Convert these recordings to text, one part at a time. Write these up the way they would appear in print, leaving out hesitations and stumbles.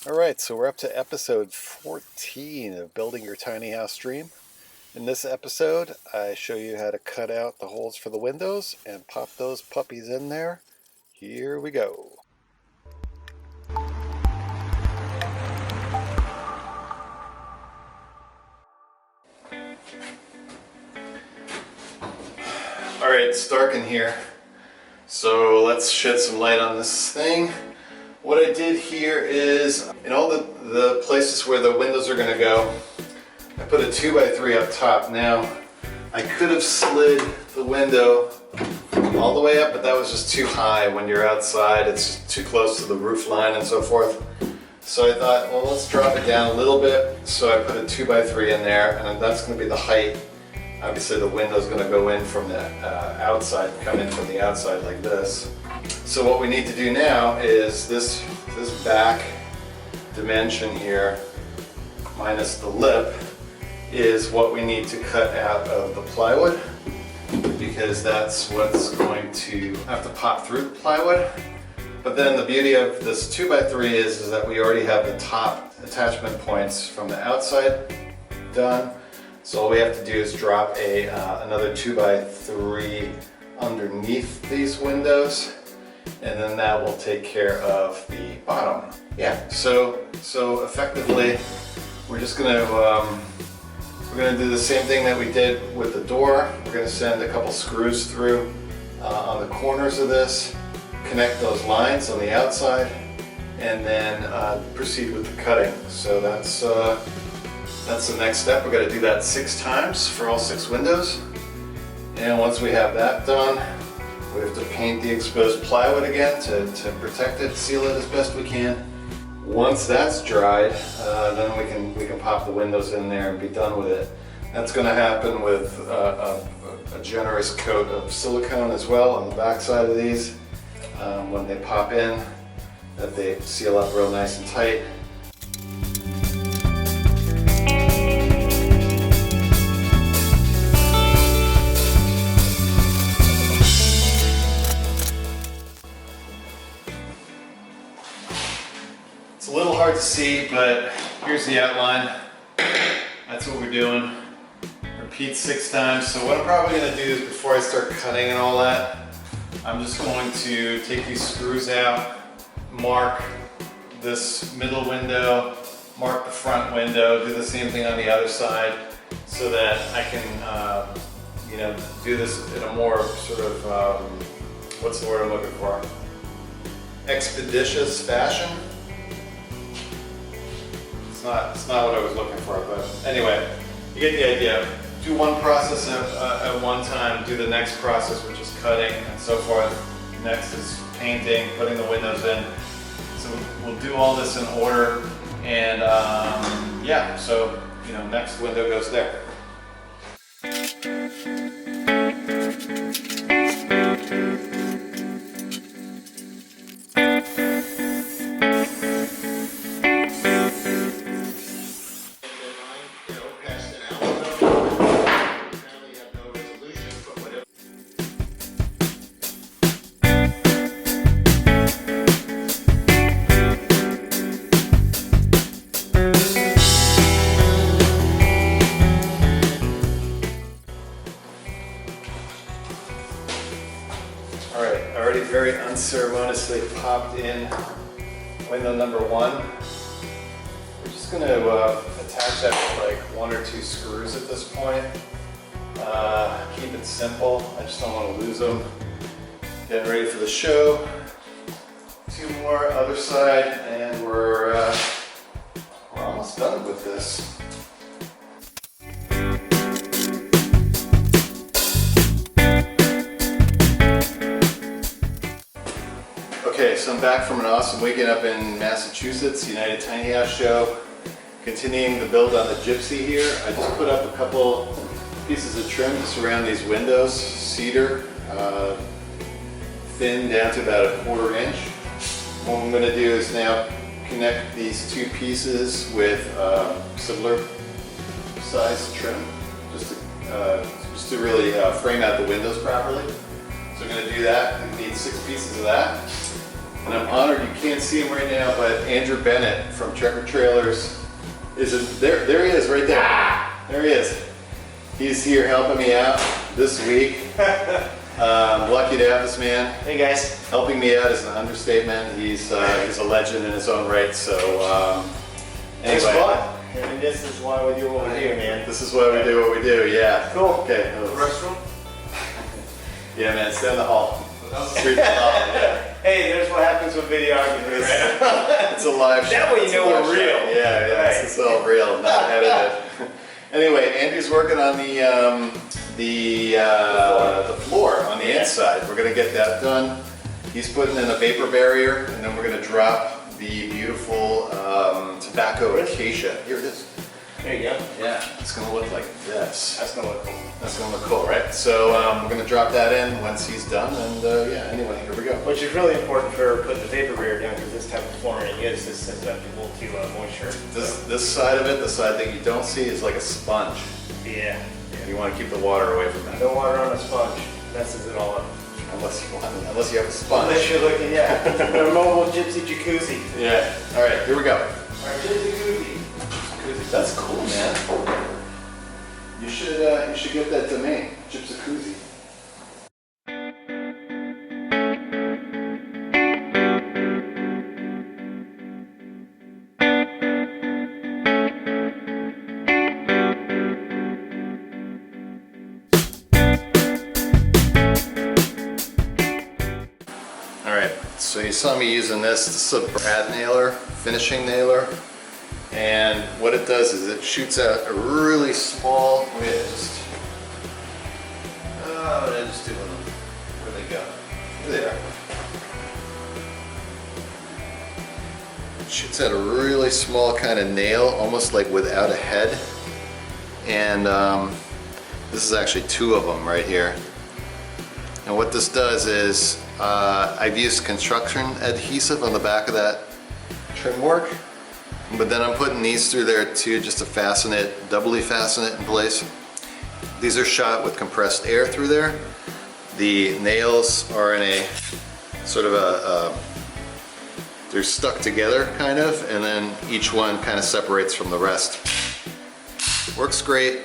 Alright, so we're up to episode 14 of Building Your Tiny House Dream. In this episode, I show you how to cut out the holes for the windows and pop those puppies in there. Here we go. Alright, it's dark in here, so let's shed some light on this thing. What I did here is, in all the places where the windows are going to go, I put a 2x3 up top. Now, I could have slid the window all the way up, but that was just too high when you're outside. It's too close to the roof line and so forth. So I thought, well, let's drop it down a little bit. So I put a 2x3 in there, and that's going to be the height. Obviously, the window's going to go in from the outside, come in from the outside like this. So what we need to do now is this back dimension here, minus the lip, is what we need to cut out of the plywood, because that's what's going to have to pop through the plywood. But then the beauty of this 2x3 is that we already have the top attachment points from the outside done. So all we have to do is drop another 2x3 underneath these windows, and then that will take care of the bottom. Yeah, so effectively we're just gonna do the same thing that we did with the door. We're gonna send a couple screws through on the corners of this, connect those lines on the outside, and then proceed with the cutting. So that's the next step. We're gonna do that 6 times for all 6 windows. And once we have that done, we have to paint the exposed plywood again to protect it, seal it as best we can. Once that's dried, then we can pop the windows in there and be done with it. That's going to happen with a generous coat of silicone as well on the back side of these. When they pop in, that they seal up real nice and tight. It's a little hard to see, but here's the outline. That's what we're doing. Repeat 6 times. So what I'm probably going to do is, before I start cutting and all that, I'm just going to take these screws out, mark this middle window, mark the front window, do the same thing on the other side, so that I can do this in a more sort of, what's the word I'm looking for? Expeditious fashion. It's not what I was looking for, but anyway, you get the idea. Do one process at one time, do the next process, which is cutting and so forth. Next is painting, putting the windows in. So we'll do all this in order, and yeah, so next window goes there. Alright, I already very unceremoniously popped in window number 1. We're just going to attach that with like 1 or 2 screws at this point. Keep it simple, I just don't want to lose them. Getting ready for the show. 2 more, other side, and we're almost done with this. Okay, so I'm back from an awesome weekend up in Massachusetts, United Tiny House Show. Continuing the build on the Gypsy here. I just put up a couple pieces of trim to surround these windows, cedar, thin down to about a 1/4 inch. What I'm going to do is now connect these 2 pieces with similar size trim, just to really frame out the windows properly. So I'm going to do that. I need 6 pieces of that. And I'm honored you can't see him right now, but Andrew Bennett from Trekker Trailers there. There he is, right there. There he is. He's here helping me out this week. Lucky to have this man. Hey guys. Helping me out is an understatement. He's a legend in his own right. So anyway. It's fun. And this is why we do what we do, man. This is why we do what we do. Yeah. Cool. Okay. Restroom? Yeah, man. It's down the hall. Street hall. Yeah. Hey, there's what happens with videography. Right? It's a live show. That way you know we're real. Yeah, yeah. Right. It's all real, not edited. Anyway, Andrew's working on the floor on the inside. We're gonna get that done. He's putting in a vapor barrier, and then we're gonna drop the beautiful tobacco acacia. Here it is. There you go. Yeah, it's gonna look like this. That's gonna look cool. That's gonna look cool, right? So we're gonna drop that in once he's done, and yeah. Anyway, here we go. Which is really important for putting the vapor barrier down, because this type of flooring is susceptible to moisture. This side of it, the side that you don't see, is like a sponge. Yeah. You want to keep the water away from that. No water on a sponge. Messes it all up. Unless you have a sponge. Unless you're looking, yeah. A mobile gypsy jacuzzi. Yeah. All right, here we go. Our gypsy jacuzzi. That's cool, man. You should get that domain, Gypsacuzzi. All right, so you saw me using this. This is a brad nailer, finishing nailer. And what it does is it shoots out a really small, what did I just do with them? Where'd they go? There they are. It shoots out a really small kind of nail, almost like without a head. And this is actually two of them right here. And what this does is, I've used construction adhesive on the back of that trim work. But then I'm putting these through there too, just to fasten it, doubly fasten it in place. These are shot with compressed air through there. The nails are in a sort of they're stuck together kind of, and then each one kind of separates from the rest. Works great.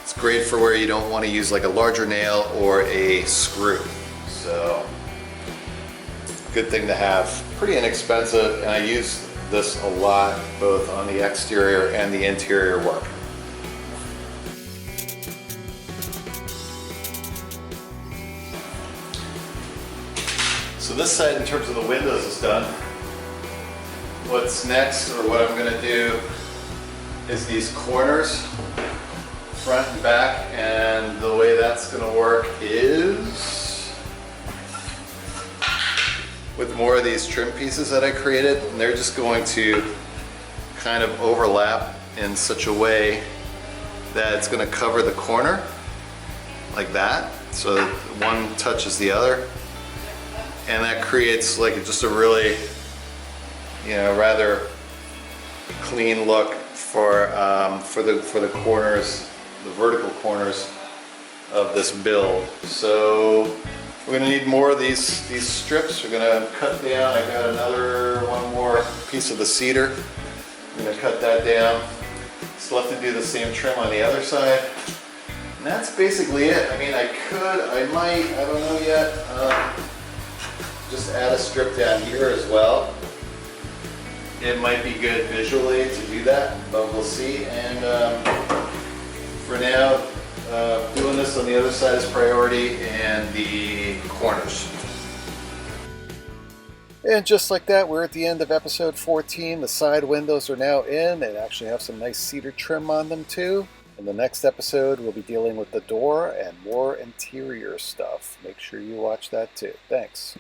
It's great for where you don't want to use like a larger nail or a screw. So, good thing to have. Pretty inexpensive, and I use this a lot, both on the exterior and the interior work. So this side, in terms of the windows, is done. What's next, or what I'm going to do, is these corners, front and back, and the way that's going to work is with more of these trim pieces that I created, and they're just going to kind of overlap in such a way that it's going to cover the corner like that, so that one touches the other, and that creates like just a really, you know, rather clean look for the corners, the vertical corners of this build. So we're going to need more of these strips. We're going to cut down. I got one more piece of the cedar. I'm going to cut that down. Still have to do the same trim on the other side. And that's basically it. I mean, I might, I don't know yet, just add a strip down here as well. It might be good visually to do that, but we'll see. And for now, doing this on the other side is priority, and the corners. And just like that, we're at the end of episode 14. The side windows are now in. They actually have some nice cedar trim on them too. In the next episode, we'll be dealing with the door and more interior stuff. Make sure you watch that too. Thanks.